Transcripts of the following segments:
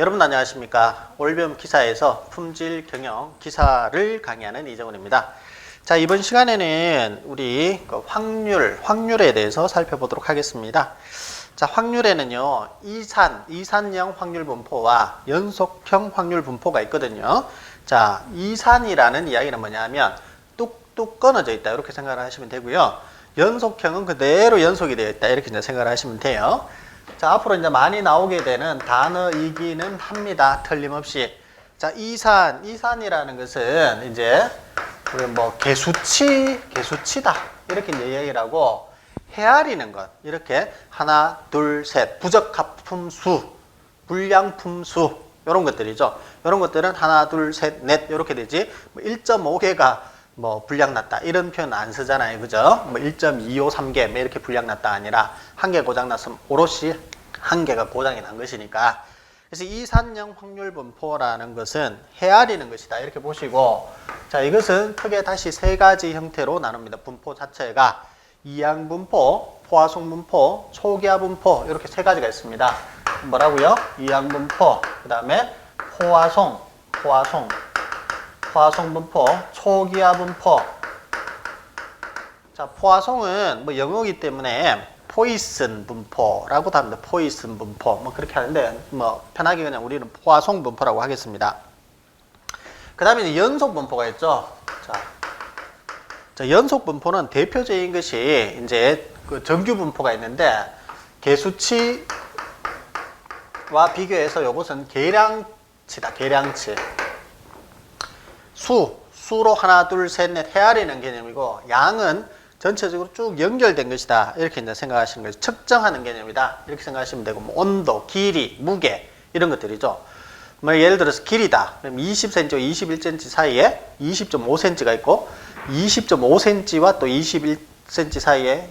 여러분 안녕하십니까. 올배움 기사에서 품질 경영 기사를 강의하는 이정훈입니다. 자, 이번 시간에는 우리 확률에 대해서 살펴보도록 하겠습니다. 자, 확률에는요, 이산형 확률 분포와 연속형 확률 분포가 있거든요. 자, 이산이라는 이야기는 뭐냐면 뚝뚝 끊어져 있다, 이렇게 생각을 하시면 되고요. 연속형은 그대로 연속이 되어 있다, 이렇게 이제 생각을 하시면 돼요. 자, 앞으로 이제 많이 나오게 되는 단어이기는 합니다. 틀림없이. 자, 이산이라는 것은 이제 우리 뭐 개수치다, 이렇게 이제 얘기를 하고, 헤아리는 것, 이렇게 하나, 둘, 셋, 부적합품수, 불량품수, 이런 것들이죠. 이런 것들은 하나, 둘, 셋, 넷 이렇게 되지. 1.5개가 뭐 불량 났다, 이런 표현 안 쓰잖아요, 그죠? 뭐 1.253개 이렇게 불량 났다 아니라 한 개 고장 났으면 오롯이 한 개가 고장이 난 것이니까. 그래서 이산형 확률 분포라는 것은 헤아리는 것이다, 이렇게 보시고, 자, 이것은 크게 다시 세 가지 형태로 나눕니다. 분포 자체가 이항 분포, 포화송 분포, 초기화 분포, 이렇게 세 가지가 있습니다. 뭐라고요? 이항 분포, 그 다음에 포화송 분포, 초기화 분포. 자, 포화송은 뭐 영어이기 때문에 포이슨 분포라고도 합니다. 포이슨 분포. 뭐 그렇게 하는데, 뭐 편하게 그냥 우리는 포화송 분포라고 하겠습니다. 그 다음에 연속 분포가 있죠. 자, 연속 분포는 대표적인 것이 이제 그 정규 분포가 있는데, 개수치와 비교해서 이것은 계량치다, 계량치. 수로 하나, 둘, 셋, 넷 헤아리는 개념이고, 양은 전체적으로 쭉 연결된 것이다, 이렇게 이제 생각하시는 거죠. 측정하는 개념이다, 이렇게 생각하시면 되고, 뭐 온도, 길이, 무게, 이런 것들이죠. 뭐 예를 들어서 길이다. 그럼 20cm와 21cm 사이에 20.5cm가 있고, 20.5cm와 또 21cm 사이에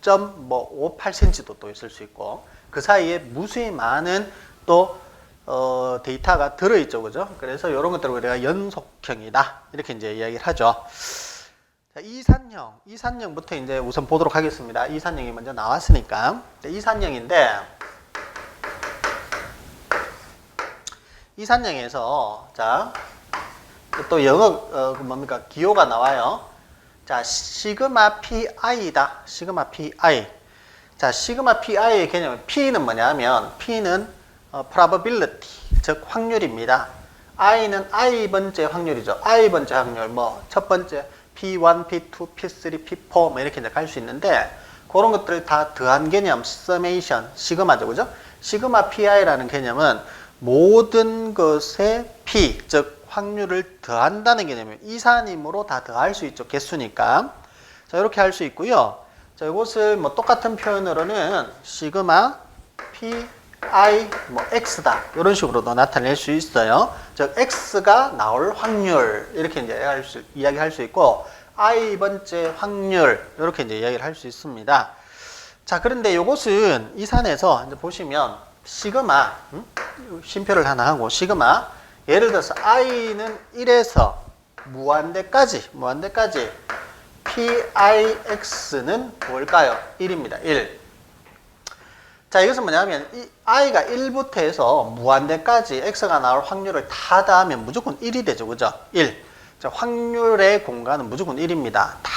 20.58cm도 또 있을 수 있고, 그 사이에 무수히 많은 또 데이터가 들어있죠, 그죠? 그래서 이런 것들을 우리가 연속형이다, 이렇게 이제 이야기를 하죠. 자, 이산형부터 이제 우선 보도록 하겠습니다. 이산형이 먼저 나왔으니까. 이산형인데, 이산형에서, 자, 또 영어, 뭡니까? 기호가 나와요. 자, 시그마 PI다. 시그마 PI. 자, 시그마 PI의 개념은, P는 뭐냐면, P는 probability, 즉 확률입니다. I는 I번째 확률이죠. I번째 확률, 뭐, 첫 번째, P1, P2, P3, P4, 뭐 이렇게 이제 갈 수 있는데, 그런 것들을 다 더한 개념, summation, 시그마죠, 그죠? 시그마 PI라는 개념은 모든 것의 P, 즉, 확률을 더한다는 개념이에요. 이산임으로 다 더할 수 있죠, 개수니까. 자, 이렇게 할 수 있고요. 자, 이것을 뭐 똑같은 표현으로는 시그마 PI, 뭐 X다, 이런 식으로도 나타낼 수 있어요. 즉, X가 나올 확률, 이렇게 이제 이야기할 수 있고, I번째 확률, 이렇게 이제 이야기를 할 수 있습니다. 자, 그런데 이것은 이산에서 이제 보시면, 시그마, 쉼표를 하나 하고, 시그마, 예를 들어서 I는 1에서 무한대까지, PIX는 뭘까요? 1입니다. 1. 자, 이것은 뭐냐면, 이 I가 1부터 해서 무한대까지 X가 나올 확률을 다 더하면 무조건 1이 되죠, 그죠? 1. 자, 확률의 공간은 무조건 1입니다. 다,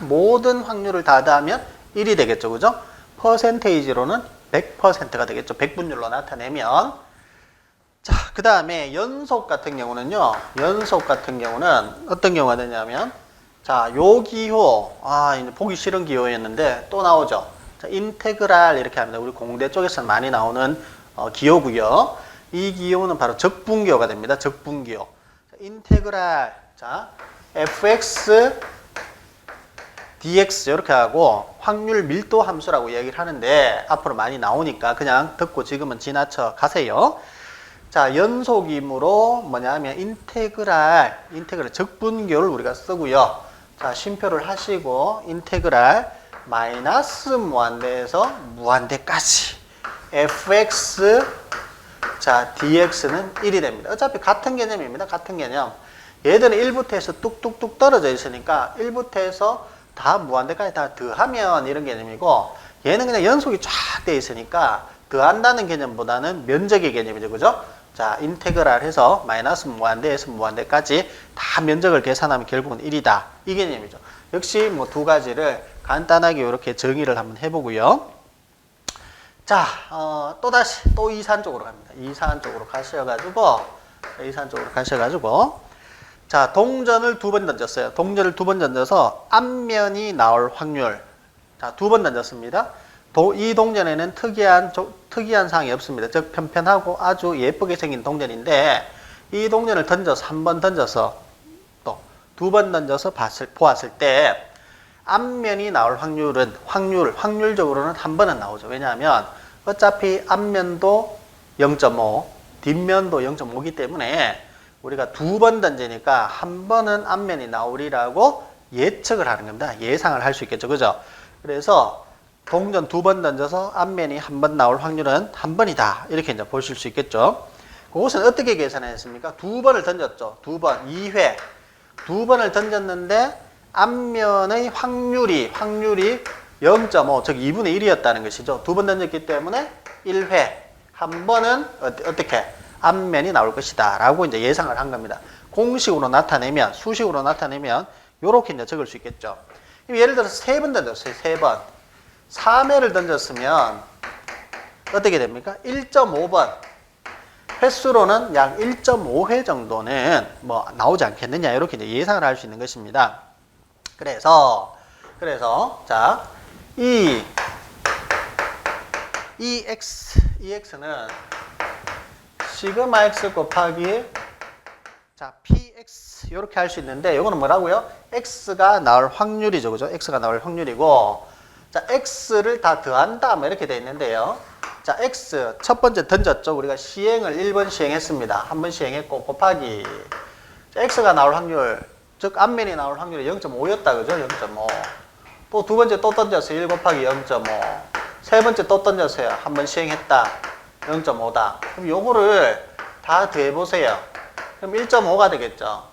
모든 확률을 다 더하면 1이 되겠죠, 그죠? 퍼센테이지로는 100%가 되겠죠. 100분율로 나타내면. 자, 그 다음에 연속 같은 경우는 어떤 경우가 되냐면, 자, 요 기호, 이제 보기 싫은 기호였는데 또 나오죠. 자, 인테그랄, 이렇게 합니다. 우리 공대 쪽에서 많이 나오는 기호고요. 이 기호는 바로 적분기호가 됩니다. 적분기호. 자, 인테그랄, 자, fx dx 이렇게 하고 확률 밀도 함수라고 얘기를 하는데, 앞으로 많이 나오니까 그냥 듣고 지금은 지나쳐 가세요. 자, 연속이므로 뭐냐면 인테그랄 적분기호를 우리가 쓰고요. 자, 쉼표를 하시고, 인테그랄 마이너스 무한대에서 무한대까지 fx, 자, dx는 1이 됩니다. 어차피 같은 개념입니다. 같은 개념. 얘들은 1부터 해서 뚝뚝뚝 떨어져 있으니까 1부터 해서 다 무한대까지 다 더하면 이런 개념이고, 얘는 그냥 연속이 쫙 돼 있으니까 더한다는 개념보다는 면적의 개념이죠. 그죠? 자, 인테그랄 해서 마이너스 무한대에서 무한대까지 다 면적을 계산하면 결국은 1이다. 이 개념이죠. 역시 뭐 두 가지를 간단하게 이렇게 정의를 한번 해보고요. 자, 또다시 또 이산 쪽으로 갑니다. 이산 쪽으로 가셔가지고 자, 동전을 두 번 던졌어요. 동전을 두 번 던져서 앞면이 나올 확률. 자, 두 번 던졌습니다. 이 동전에는 특이한 사항이 없습니다. 즉, 편편하고 아주 예쁘게 생긴 동전인데, 이 동전을 던져서 한 번 던져서 또 두 번 던져서 보았을 때, 앞면이 나올 확률은, 확률적으로는 한 번은 나오죠. 왜냐하면 어차피 앞면도 0.5, 뒷면도 0.5이기 때문에 우리가 두 번 던지니까 한 번은 앞면이 나오리라고 예측을 하는 겁니다. 예상을 할 수 있겠죠. 그죠? 그래서 동전 두 번 던져서 앞면이 한 번 나올 확률은 한 번이다. 이렇게 이제 보실 수 있겠죠. 그것은 어떻게 계산했습니까? 두 번을 던졌죠. 두 번, 2회. 두 번을 던졌는데 앞면의 확률이 0.5, 즉 2분의 1이었다는 것이죠. 두 번 던졌기 때문에 1회. 한 번은 어떻게? 앞면이 나올 것이다. 라고 이제 예상을 한 겁니다. 공식으로 나타내면, 수식으로 나타내면, 요렇게 이제 적을 수 있겠죠. 예를 들어서 세 번 던졌어요. 세 번. 3회를 던졌으면, 어떻게 됩니까? 1.5번. 횟수로는 약 1.5회 정도는 뭐 나오지 않겠느냐. 이렇게 이제 예상을 할 수 있는 것입니다. 그래서, 자, EX는 시그마 X 곱하기 자, PX 이렇게 할 수 있는데 이거는 뭐라고요? X가 나올 확률이죠. 그죠? X가 나올 확률이고 자, X를 다 더한다 뭐 이렇게 돼 있는데요. 자, X 첫 번째 던졌죠. 우리가 시행을 1번 시행했습니다. 한 번 시행했고 곱하기 자, X가 나올 확률 즉 앞면이 나올 확률이 0.5였다. 그죠? 0.5 또 두 번째 또 던졌어요. 1 곱하기 0.5 세 번째 또 던졌어요. 한 번 시행했다. 0.5다. 그럼 요거를 다 더해보세요. 그럼 1.5가 되겠죠.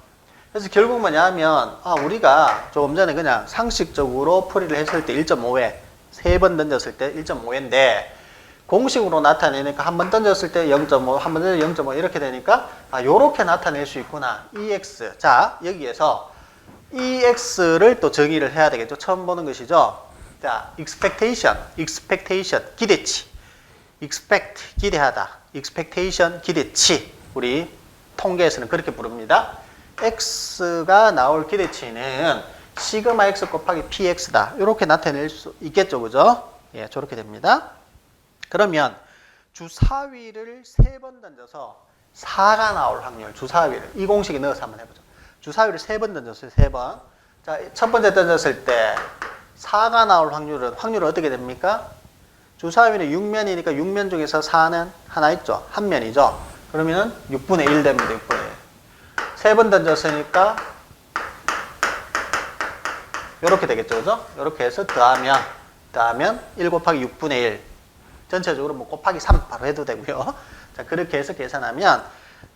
그래서 결국 뭐냐면 우리가 조금 전에 그냥 상식적으로 풀이를 했을 때 1.5회 세 번 던졌을 때 1.5회인데 공식으로 나타내니까 한 번 던졌을 때 0.5 한 번 던졌을 때 0.5 이렇게 되니까 요렇게 나타낼 수 있구나. EX 자 여기에서 EX를 또 정의를 해야 되겠죠. 처음 보는 것이죠. 자, expectation 기대치 expect 기대하다 expectation 기대치 우리 통계에서는 그렇게 부릅니다. X가 나올 기대치는 시그마 X 곱하기 PX다. 이렇게 나타낼 수 있겠죠. 그죠? 예, 저렇게 됩니다. 그러면 주사위를 세 번 던져서 4가 나올 확률 주사위를 이 공식에 넣어서 한번 해보죠. 주사위를 세 번 던졌어요. 세 번. 자, 첫 번째 던졌을 때 4가 나올 확률은 어떻게 됩니까? 주사위는 6면이니까 6면 중에서 4는 하나 있죠. 한 면이죠. 그러면 6분의 1 됩니다. 6분의 1. 세 번 던졌으니까 이렇게 되겠죠. 그죠? 이렇게 해서 더하면 1 곱하기 6분의 1. 전체적으로 뭐 곱하기 3 바로 해도 되고요. 자, 그렇게 해서 계산하면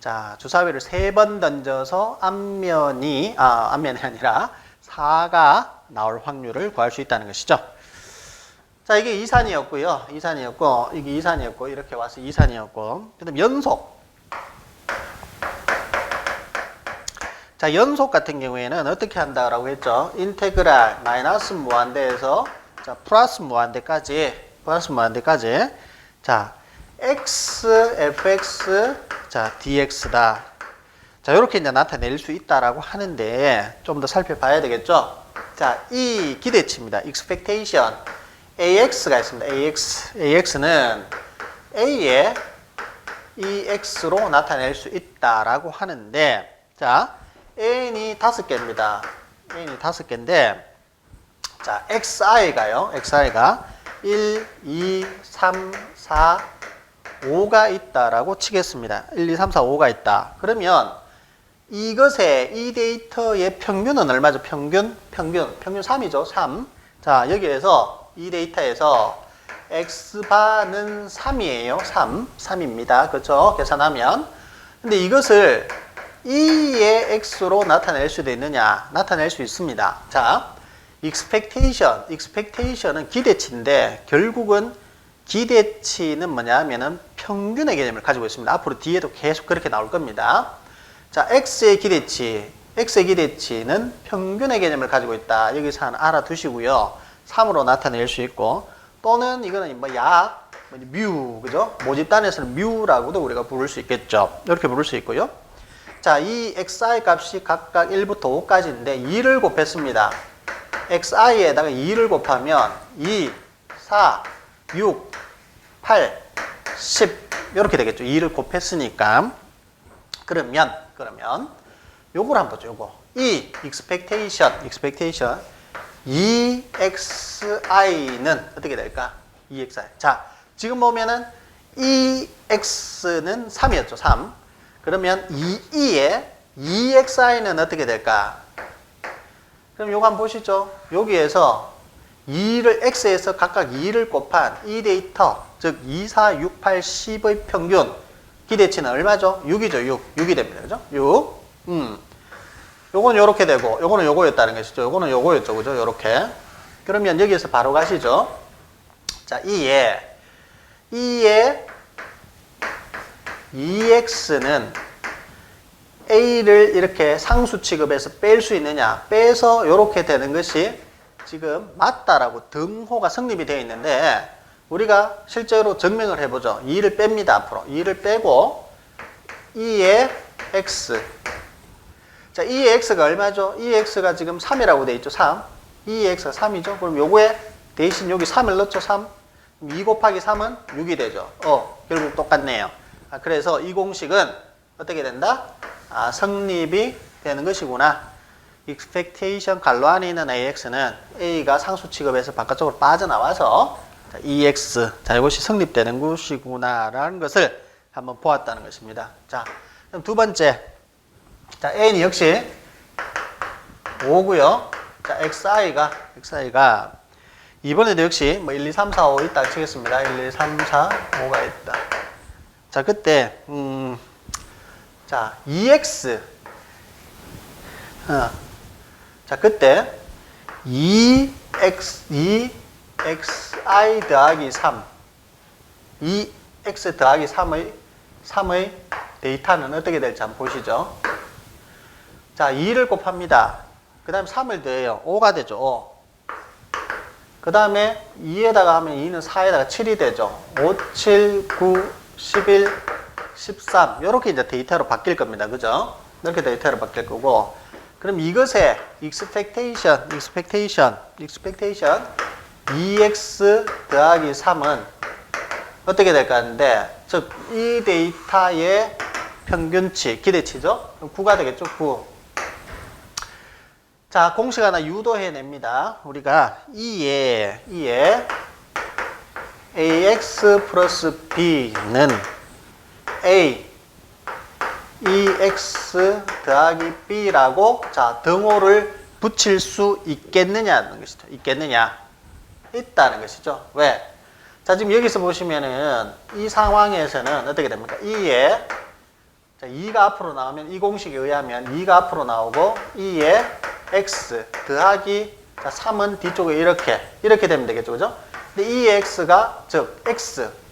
자, 주사위를 세 번 던져서 앞면이 아니라 4가 나올 확률을 구할 수 있다는 것이죠. 자, 이게 이산이었고요. 이게 이산이었고, 이렇게 와서 이산이었고. 그 다음 연속. 자, 연속 같은 경우에는 어떻게 한다라고 했죠? 인테그랄 마이너스 무한대에서 자, 플러스 무한대까지. 자, x, fx, 자, dx다. 자, 이렇게 이제 나타낼 수 있다라고 하는데 좀 더 살펴봐야 되겠죠? 자, 이 기대치입니다. expectation. AX가 있습니다. AX는 A의 EX로 나타낼 수 있다라고 하는데, 자, N이 5개입니다. N이 5개인데, 자, XI가 1, 2, 3, 4, 5가 있다라고 치겠습니다. 1, 2, 3, 4, 5가 있다. 그러면 이 데이터의 평균은 얼마죠? 평균 3이죠. 3. 자, 여기에서 이 데이터에서 X바는 3이에요. 3입니다. 그렇죠? 계산하면. 근데 이것을 2의 X로 나타낼 수도 있느냐? 나타낼 수 있습니다. 자, expectation은 기대치인데 결국은 기대치는 뭐냐 하면은 평균의 개념을 가지고 있습니다. 앞으로 뒤에도 계속 그렇게 나올 겁니다. 자, x의 기대치는 평균의 개념을 가지고 있다. 여기서 하나 알아두시고요. 3으로 나타낼 수 있고, 또는 이거는 뭐 약, 뮤, 그죠? 모집단에서는 뮤라고도 우리가 부를 수 있겠죠. 이렇게 부를 수 있고요. 자, 이 xi 값이 각각 1부터 5까지인데 2를 곱했습니다. xi에다가 2를 곱하면 2, 4, 6, 8, 10 이렇게 되겠죠. 2를 곱했으니까. 그러면 요걸 한번 보죠. 요거. 이 expectation EXI는 어떻게 될까? EXI. 자, 지금 보면은 EX는 3이었죠. 3. 그러면 EE의 EXI는 어떻게 될까? 그럼 요거 한번 보시죠. 여기에서 2를 X에서 각각 2를 곱한 이 데이터, 즉 2, 4, 6, 8, 10의 평균 기대치는 얼마죠? 6이죠. 6이 됩니다. 그죠? 6. 요건 요렇게 되고 요거는 요거였다는 것이죠. 요거는 요거였죠. 그죠? 요렇게. 그러면 여기에서 바로 가시죠. 자, E의 EX는 A를 이렇게 상수 취급해서 뺄 수 있느냐? 빼서 요렇게 되는 것이 지금 맞다라고 등호가 성립이 되어 있는데 우리가 실제로 증명을 해보죠. 2를 뺍니다. 앞으로 2를 빼고 2의 X. 자, 2의 X가 얼마죠? 2의 X가 지금 3이라고 되어 있죠. 3. 2의 X가 3이죠. 그럼 요거에 대신 여기 3을 넣죠. 3. 2 곱하기 3은 6이 되죠. 결국 똑같네요. 그래서 이 공식은 어떻게 된다? 성립이 되는 것이구나. expectation 괄호 안에 있는 AX는 A가 상수 취급해서 바깥쪽으로 빠져나와서 자, EX. 자, 이것이 성립되는 것이구나라는 것을 한번 보았다는 것입니다. 자, 그럼 두 번째. 자, N이 역시 5고요. 자, XI가 이번에도 역시 뭐 1, 2, 3, 4, 5 있다 치겠습니다. 1, 2, 3, 4, 5가 있다. 자, 그때 자, EX. 자, 그때 EXI 더하기 3. EX 더하기 3의 데이터는 어떻게 될지 한번 보시죠. 자, 2를 곱합니다. 그 다음에 3을 더해요. 5가 되죠. 5. 그 다음에 2에다가 하면 2는 4에다가 7이 되죠. 5, 7, 9, 11, 13. 이렇게 이제 데이터로 바뀔 겁니다. 그죠? 이렇게 데이터로 바뀔 거고. 그럼 이것의 expectation EX 더하기 3은 어떻게 될까 하는데, 즉, 이 데이터의 평균치, 기대치죠? 그럼 9가 되겠죠? 9. 자, 공식 하나 유도해냅니다. 우리가 E에 AX 플러스 B는 EX 더하기 B라고 자, 등호를 붙일 수 있겠느냐는 것이죠. 있겠느냐? 있다는 것이죠. 왜? 자, 지금 여기서 보시면은 이 상황에서는 어떻게 됩니까? 자, 2가 앞으로 나오면 이 공식에 의하면 2가 앞으로 나오고 2의 X 더하기 자, 3은 뒤쪽에 이렇게 되면 되겠죠. 그죠? 근데 이 X가 즉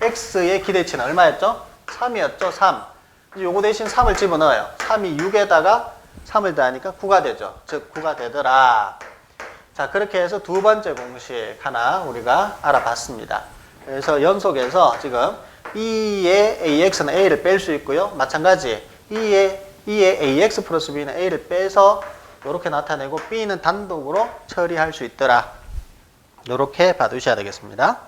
X의 기대치는 얼마였죠? 3이었죠. 3. 요거 대신 3을 집어넣어요. 3이 6에다가 3을 더하니까 9가 되죠. 즉 9가 되더라. 자, 그렇게 해서 두 번째 공식 하나 우리가 알아봤습니다. 그래서 연속해서 지금 E의 AX는 A를 뺄 수 있고요. 마찬가지 E의 AX 플러스 B는 A를 빼서 이렇게 나타내고 B는 단독으로 처리할 수 있더라. 이렇게 봐두셔야 되겠습니다.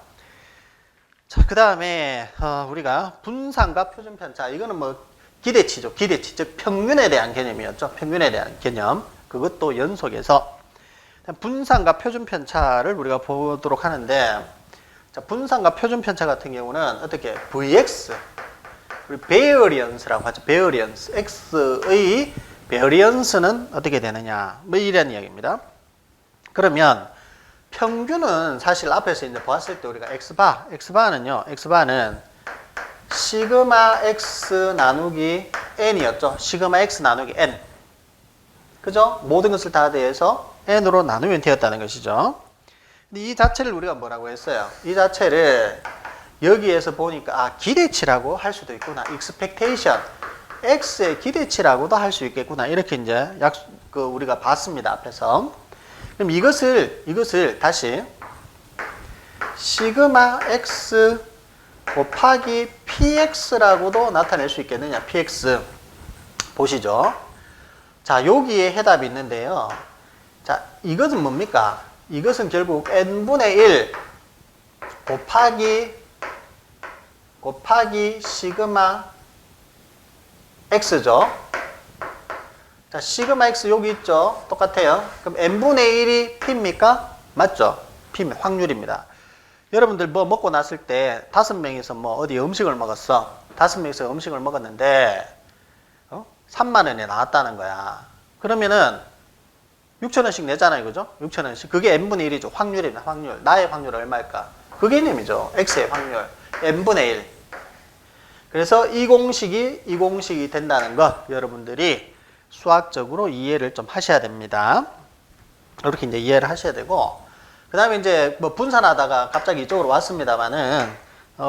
자, 그 다음에 우리가 분산과 표준편차. 이거는 뭐 기대치죠. 기대치. 즉 평균에 대한 개념이었죠. 평균에 대한 개념. 그것도 연속해서 분산과 표준편차를 우리가 보도록 하는데, 자, 분산과 표준편차 같은 경우는 어떻게 VX 우리 베어리언스라고 하죠. 베어리언스. X의 베어리언스는 어떻게 되느냐. 뭐 이런 이야기입니다. 그러면 평균은 사실 앞에서 이제 보았을 때 우리가 X바는요. X바는 시그마 X 나누기 N이었죠. 시그마 X 나누기 N. 그죠? 모든 것을 다 더해서 N으로 나누면 되었다는 것이죠. 근데 이 자체를 우리가 뭐라고 했어요? 이 자체를 여기에서 보니까 기대치라고 할 수도 있구나. expectation. x의 기대치라고도 할 수 있겠구나. 이렇게 이제 우리가 봤습니다. 앞에서. 그럼 이것을 다시 시그마 x 곱하기 px라고도 나타낼 수 있겠느냐. px. 보시죠. 자, 여기에 해답이 있는데요. 자, 이것은 뭡니까? 이것은 결국 n분의 1 곱하기 시그마 x죠. 자, 시그마 x 여기 있죠. 똑같아요. 그럼 n분의 1이 p입니까? 맞죠? p 확률입니다. 여러분들 뭐 먹고 났을 때 5명이서 뭐 어디 음식을 먹었어. 5명이서 음식을 먹었는데 3만 원이 나왔다는 거야. 그러면은 6,000원씩 내잖아요. 그죠? 6,000원씩. 그게 n분의 1이죠. 확률입니다. 확률. 나의 확률 얼마일까? 그 개념이죠. x의 확률. n분의 1. 그래서 이 공식이 된다는 것 여러분들이 수학적으로 이해를 좀 하셔야 됩니다. 이렇게 이제 이해를 하셔야 되고, 그 다음에 이제 뭐 분산하다가 갑자기 이쪽으로 왔습니다만은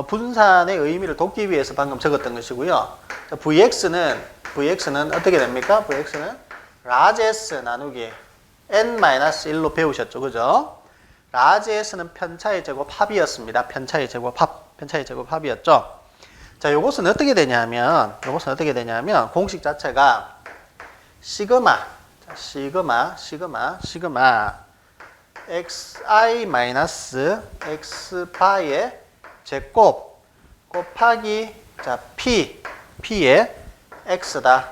분산의 의미를 돕기 위해서 방금 적었던 것이고요. vx는 어떻게 됩니까? vx는 라지 s 나누기 n-1로 배우셨죠. 그죠? 라지 s는 편차의 제곱 합이었습니다. 편차의 제곱 합이었죠. 자, 요것은 어떻게 되냐면 공식 자체가 시그마 xi 마이너스 x바의 제곱 곱하기 p의 x다.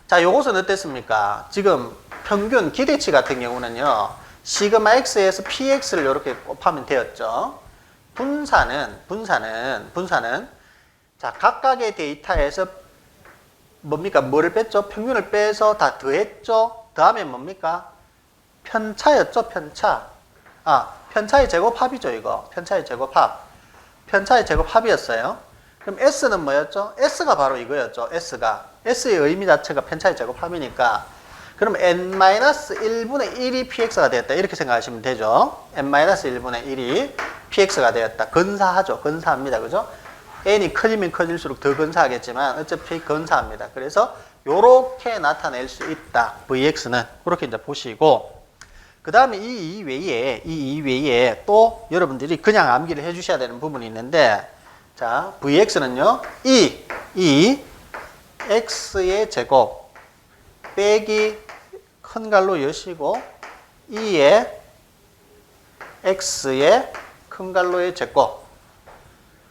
자, 요것은 어땠습니까? 지금 평균 기대치 같은 경우는요, 시그마 x에서 px를 이렇게 곱하면 되었죠. 분산은 자, 각각의 데이터에서 뭡니까? 뭐를 뺐죠? 평균을 빼서 다 더했죠. 더하면 뭡니까? 편차였죠. 편차의 제곱합이죠. 이거 편차의 제곱합이었어요. 그럼 s는 뭐였죠? s가 바로 이거였죠. s의 의미 자체가 편차의 제곱합이니까, 그럼 n-1분의 1이 px가 되었다. 이렇게 생각하시면 되죠. n-1분의 1이 px가 되었다. 근사합니다. 그죠? n이 커지면 커질수록 더 근사하겠지만 어차피 근사합니다. 그래서 요렇게 나타낼 수 있다. vx는 그렇게 이제 보시고, 그 다음에 이 이외에 또 여러분들이 그냥 암기를 해 주셔야 되는 부분이 있는데, 자, vx는요, 이 x의 제곱 빼기 큰 갈로 여시고 2의 x의 큰 갈로의 제곱.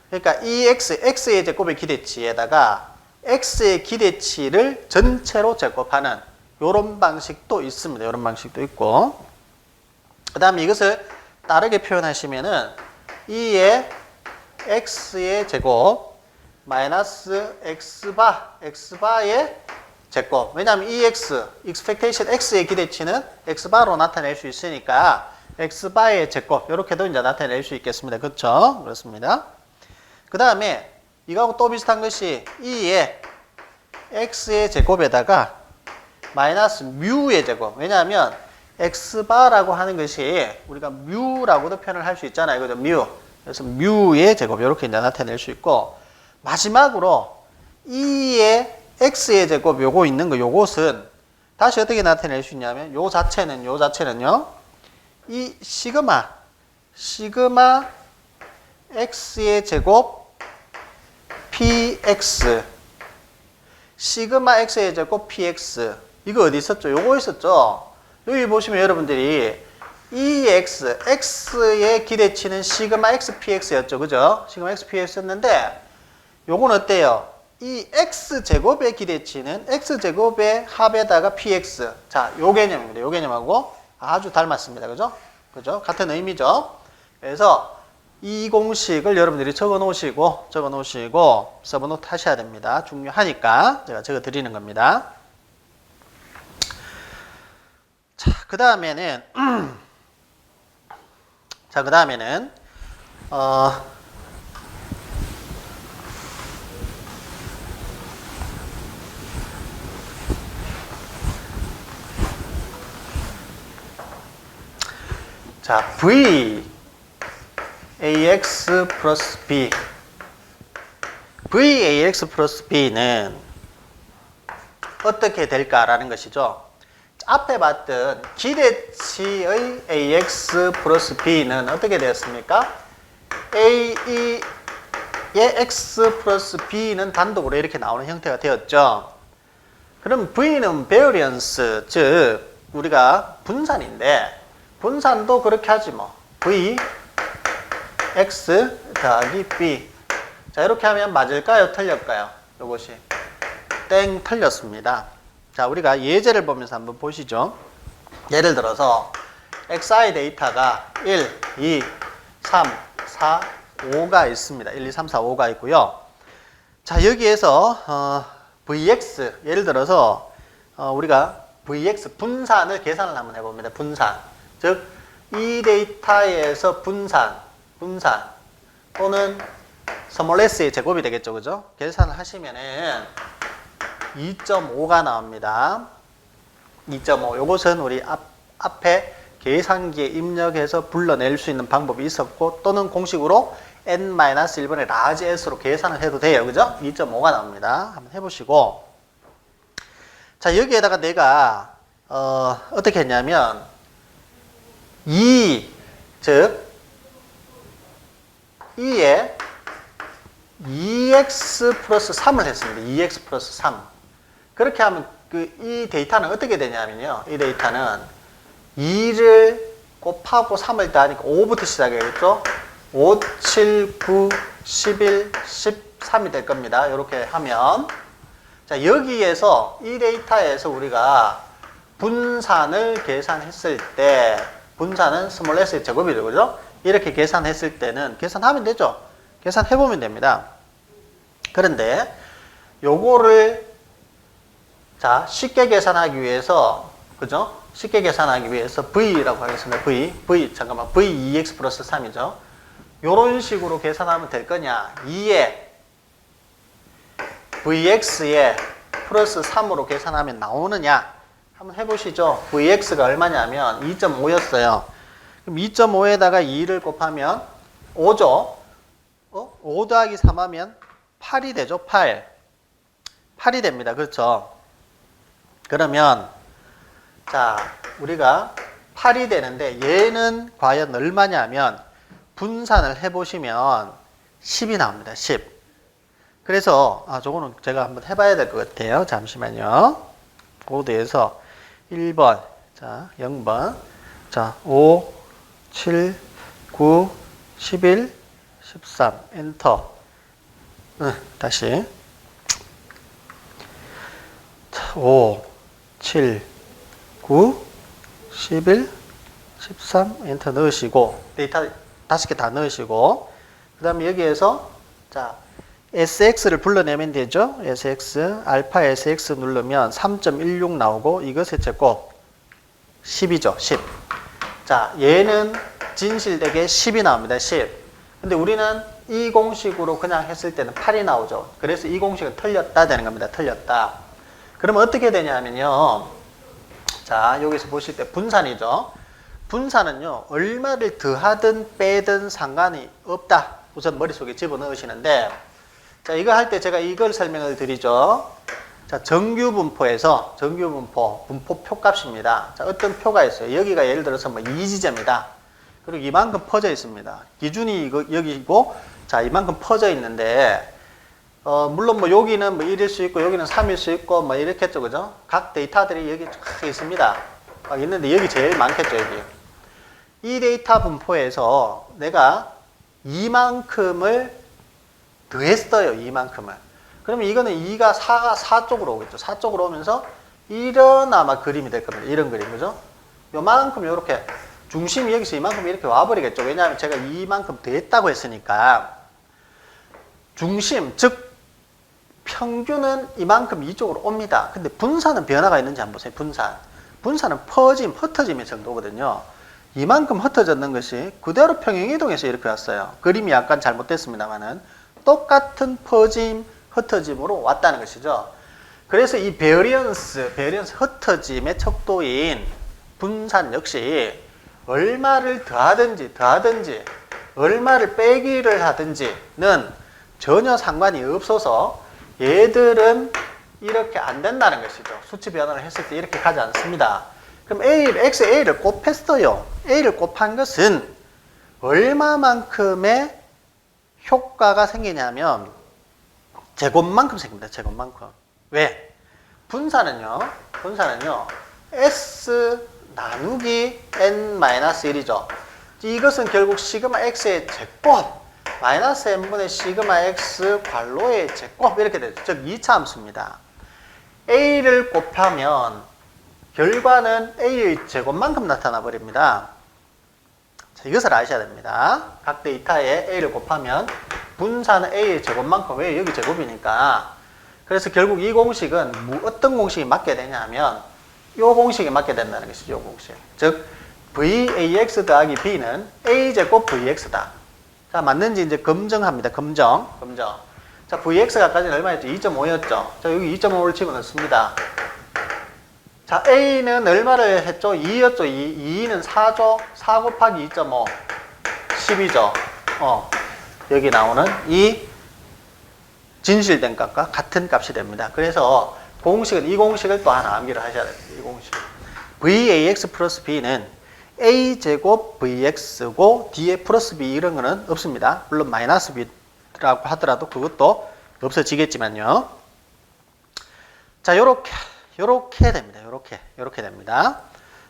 그러니까 이 x의 제곱의 기대치에다가 x의 기대치를 전체로 제곱하는 요런 방식도 있습니다. 요런 방식도 있고, 그 다음에 이것을 다르게 표현하시면은 2의 x의 제곱 마이너스 x바의 제곱. 왜냐하면 이 expectation x의 기대치는 x바로 나타낼 수 있으니까 x바의 제곱, 이렇게도 이제 나타낼 수 있겠습니다. 그렇죠? 그렇습니다. 그 다음에 이거하고 또 비슷한 것이 2의 x의 제곱에다가 마이너스 뮤의 제곱. 왜냐하면 x바라고 하는 것이 우리가 뮤라고도 표현을 할 수 있잖아요. 그죠? 뮤. 그래서 뮤의 제곱, 이렇게 이제 나타낼 수 있고, 마지막으로 2의 x의 제곱 요거 있는 거, 요것은 다시 어떻게 나타낼 수 있냐면 요 자체는요, 이 시그마 x의 제곱 px, 시그마 x의 제곱 px, 이거 어디 있었죠? 요거 있었죠? 여기 보시면 여러분들이 이 x의 기대치는 시그마 x px였죠. 그죠? 시그마 x px였는데 요건 어때요? 이 x제곱의 기대치는 x제곱의 합에다가 px. 자, 요 개념입니다. 요 개념하고 아주 닮았습니다. 그죠? 그죠? 같은 의미죠? 그래서 이 공식을 여러분들이 적어 놓으시고 서브노트 하셔야 됩니다. 중요하니까 제가 적어 드리는 겁니다. 자, 그 다음에는 자, VAX 플러스 B. VAX 플러스 B는 어떻게 될까라는 것이죠. 앞에 봤던 기대치의 AX 플러스 B는 어떻게 되었습니까? AE의 X 플러스 B는 단독으로 이렇게 나오는 형태가 되었죠. 그럼 V는 variance, 즉 우리가 분산인데 분산도 그렇게 하지 뭐. V X 더하기 B. 자, 이렇게 하면 맞을까요? 틀릴까요? 이것이 땡, 틀렸습니다. 자, 우리가 예제를 보면서 한번 보시죠. 예를 들어서 XI 데이터가 1, 2, 3, 4, 5가 있습니다. 1, 2, 3, 4, 5가 있고요. 자, 여기에서 VX, 예를 들어서 우리가 VX 분산을 계산을 한번 해봅니다. 분산. 즉, 이 데이터에서 분산 또는 스몰 s의 제곱이 되겠죠. 그죠? 계산을 하시면은 2.5가 나옵니다. 2.5. 요것은 우리 앞에 계산기에 입력해서 불러낼 수 있는 방법이 있었고 또는 공식으로 n-1번의 라지 s로 계산을 해도 돼요. 그죠? 2.5가 나옵니다. 한번 해보시고. 자, 여기에다가 내가 어떻게 했냐면 2에 2x 플러스 3을 했습니다. 2x 플러스 3. 그렇게 하면 이 데이터는 어떻게 되냐면요. 이 데이터는 2를 곱하고 3을 더하니까 5부터 시작해야겠죠. 5, 7, 9, 11, 13이 될 겁니다. 이렇게 하면. 자, 여기에서 이 데이터에서 우리가 분산을 계산했을 때 분산은 스몰 s의 제곱이죠. 그죠? 이렇게 계산했을 때는 계산하면 되죠. 계산해보면 됩니다. 그런데 요거를 자 쉽게 계산하기 위해서 그죠? 쉽게 계산하기 위해서 V라고 하겠습니다. 잠깐만 V2x 플러스 3이죠. 요런 식으로 계산하면 될 거냐? 2에 VX에 플러스 3으로 계산하면 나오느냐? 한번 해보시죠. VX가 얼마냐면 2.5였어요. 그럼 2.5에다가 2를 곱하면 5죠. 5 더하기 3 하면 8이 되죠. 8이 됩니다. 그렇죠? 그러면 자 우리가 8이 되는데 얘는 과연 얼마냐면 분산을 해보시면 10이 나옵니다. 10. 그래서 저거는 제가 한번 해봐야 될 것 같아요. 잠시만요. 보드에서 1번, 자 0번, 자 5, 7, 9, 11, 13 엔터. 다시 5, 7, 9, 11, 13 엔터 넣으시고 데이터 5개 다 넣으시고 그 다음에 여기에서 자 SX를 불러내면 되죠. SX, 알파 SX 누르면 3.16 나오고 이것의 제곱 10이죠. 10. 자 얘는 진실되게 10이 나옵니다. 10. 근데 우리는 이 공식으로 그냥 했을 때는 8이 나오죠. 그래서 이 공식은 틀렸다 되는 겁니다. 틀렸다. 그러면 어떻게 되냐면요. 자, 여기서 보실 때 분산이죠. 분산은요, 얼마를 더하든 빼든 상관이 없다. 우선 머릿속에 집어넣으시는데, 자, 이거 할 때 제가 이걸 설명을 드리죠. 자, 정규분포에서, 분포 표값입니다. 자, 어떤 표가 있어요. 여기가 예를 들어서 뭐 2지점이다. 그리고 이만큼 퍼져 있습니다. 기준이 여기고, 자, 이만큼 퍼져 있는데, 물론 뭐 여기는 뭐 1일 수 있고, 여기는 3일 수 있고, 뭐 이렇겠죠. 그죠? 각 데이터들이 여기 쫙 있습니다. 막 있는데, 여기 제일 많겠죠, 여기. 이 데이터 분포에서 내가 이만큼을 더했어요, 이만큼을. 그러면 이거는 2가 4 쪽으로 오겠죠. 4 쪽으로 오면서 이런 아마 그림이 될 겁니다. 이런 그림, 그죠? 요만큼 요렇게 중심이 여기서 이만큼 이렇게 와버리겠죠. 왜냐하면 제가 이만큼 더했다고 했으니까 중심, 즉 평균은 이만큼 이쪽으로 옵니다. 근데 분산은 변화가 있는지 한번 보세요. 분산은 퍼짐, 흩어짐의 정도거든요. 이만큼 흩어졌는 것이 그대로 평행이동해서 이렇게 왔어요. 그림이 약간 잘못됐습니다만은 똑같은 퍼짐, 흩어짐으로 왔다는 것이죠. 그래서 이 베리언스 흩어짐의 척도인 분산 역시 얼마를 더하든지 얼마를 빼기를 하든지는 전혀 상관이 없어서 얘들은 이렇게 안 된다는 것이죠. 수치 변환을 했을 때 이렇게 가지 않습니다. 그럼 x에 a를 곱했어요. a를 곱한 것은 얼마만큼의 효과가 생기냐면 제곱만큼 생깁니다. 제곱만큼. 왜? 분사는요. s 나누기 n-1이죠. 이것은 결국 시그마 x의 제곱 마이너스 n분의 시그마 x 괄호의 제곱 이렇게 되죠. 즉 2차 함수입니다. a를 곱하면 결과는 a의 제곱만큼 나타나 버립니다. 자, 이것을 아셔야 됩니다. 각 데이터에 a를 곱하면 분사는 a의 제곱만큼. 왜? 여기 제곱이니까. 그래서 결국 이 공식은 어떤 공식이 맞게 되냐면 이 공식이 맞게 된다는 것이죠. 이 공식. 즉 vax 더하기 b는 a제곱 vx다. 자, 맞는지 이제 검증합니다. 검정. 자, vx가 아까는 얼마였죠? 2.5였죠. 자, 여기 2.5를 집어넣습니다. 자, a는 얼마를 했죠? 2였죠. 2는 4죠. 4 곱하기 2.5 10이죠. 여기 나오는 이 진실된 값과 같은 값이 됩니다. 그래서 이 공식을 또 하나 암기를 하셔야 됩니다. 이 공식. vax 플러스 b는 a제곱 vx고 뒤에 플러스 b 이런 거는 없습니다. 물론 마이너스 b라고 하더라도 그것도 없어지겠지만요. 자, 요렇게 됩니다. 요렇게 됩니다.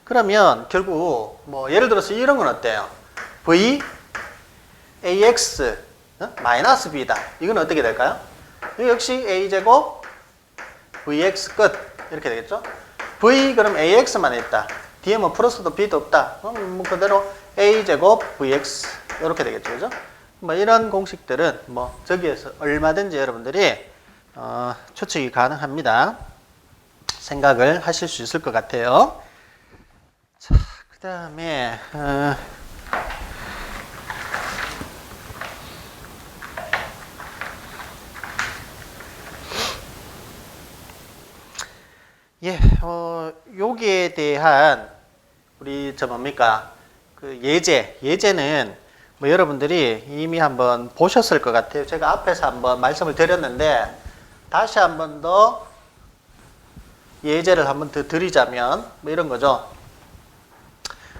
그러면 결국 뭐 예를 들어서 이런 건 어때요? vax 마이너스 b다. 이건 어떻게 될까요? 역시 a제곱 vx 끝 이렇게 되겠죠? v 그럼 ax만 있다. 뒤에 뭐 플러스도 b도 없다. 그럼 뭐 그대로 a제곱 vx 이렇게 되겠죠, 그죠? 뭐 이런 공식들은 뭐 저기에서 얼마든지 여러분들이 추측이 가능합니다. 생각을 하실 수 있을 것 같아요. 자, 그 다음에 여기에 대한 우리 뭡니까? 그 예제는 뭐 여러분들이 이미 한번 보셨을 것 같아요. 제가 앞에서 한번 말씀을 드렸는데 다시 한번 더 예제를 한번 더 드리자면 뭐 이런 거죠.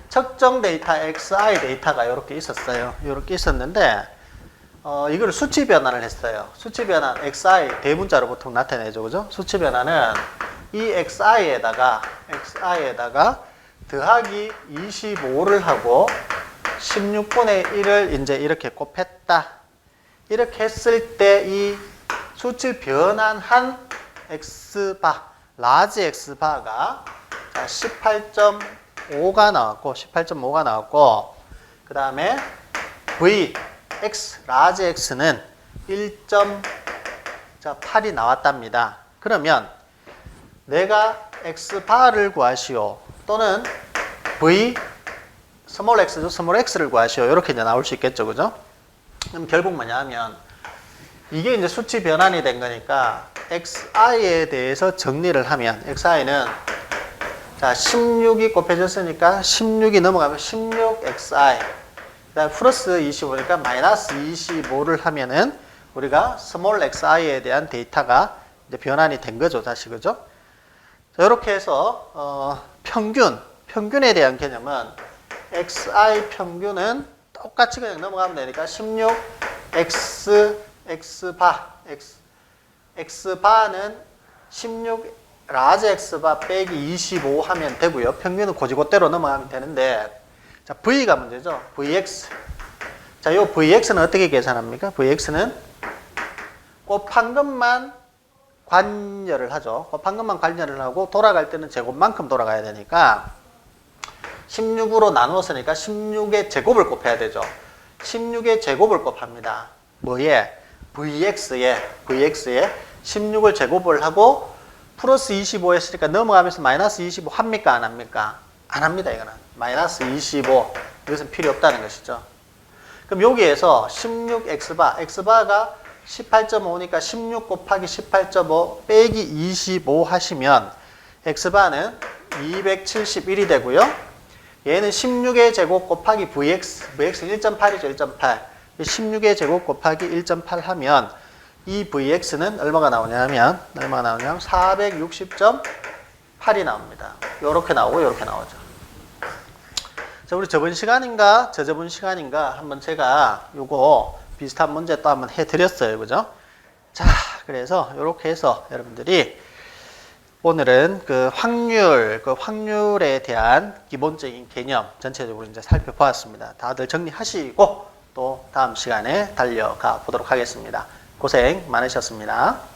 측정 데이터 xi 데이터가 이렇게 있었어요. 이렇게 있었는데 이걸 수치 변환을 했어요. 수치 변환 xi 대문자로 보통 나타내죠, 그죠? 수치 변환은 이 xi에다가 더하기 25를 하고 16분의 1을 이제 이렇게 곱했다. 이렇게 했을 때 이 수치 변환한 x바, 라지 x바가 18.5가 나왔고, 그 다음에 라지 x는 1.8이 나왔답니다. 그러면 내가 x바를 구하시오 또는 스몰 x를 구하시오 이렇게 이제 나올 수 있겠죠, 그죠? 그럼 결국 뭐냐면 이게 이제 수치 변환이 된 거니까 xi에 대해서 정리를 하면 xi는 자 16이 곱해졌으니까 16이 넘어가면 16xi 그다음 플러스 25니까 마이너스 25를 하면은 우리가 스몰 xi에 대한 데이터가 이제 변환이 된 거죠, 다시, 그죠? 자, 이렇게 해서 평균에 대한 개념은 xi 평균은 똑같이 그냥 넘어가면 되니까 x바는 16 라지 x바 빼기 25 하면 되고요. 평균은 고지고대로 넘어가면 되는데 자, v가 문제죠. vx. 자, 요 vx는 어떻게 계산합니까? vx는 곱한 것만 관여를 하죠. 곱한 것만 관여를 하고 돌아갈 때는 제곱만큼 돌아가야 되니까 16으로 나누었으니까 16의 제곱을 곱해야 되죠. 16의 제곱을 곱합니다. 뭐에? vx에 16을 제곱을 하고 플러스 25 했으니까 넘어가면서 마이너스 25 합니까? 안 합니까? 안 합니다. 이거는 마이너스 25 이것은 필요 없다는 것이죠. 그럼 여기에서 16x바가 18.5니까 16 곱하기 18.5 빼기 25 하시면 x바는 271이 되고요. 얘는 16의 제곱 곱하기 vx 1.8이죠. 1.8. 16의 제곱 곱하기 1.8 하면 이 vx는 얼마가 나오냐면 460.8이 나옵니다. 요렇게 나오고 요렇게 나오죠. 자, 우리 저번 시간인가 저저번 시간인가 한번 제가 요거 비슷한 문제 또 한번 해드렸어요. 그죠? 자, 그래서 요렇게 해서 여러분들이 오늘은 그 확률에 대한 기본적인 개념 전체적으로 이제 살펴보았습니다. 다들 정리하시고 또 다음 시간에 달려가 보도록 하겠습니다. 고생 많으셨습니다.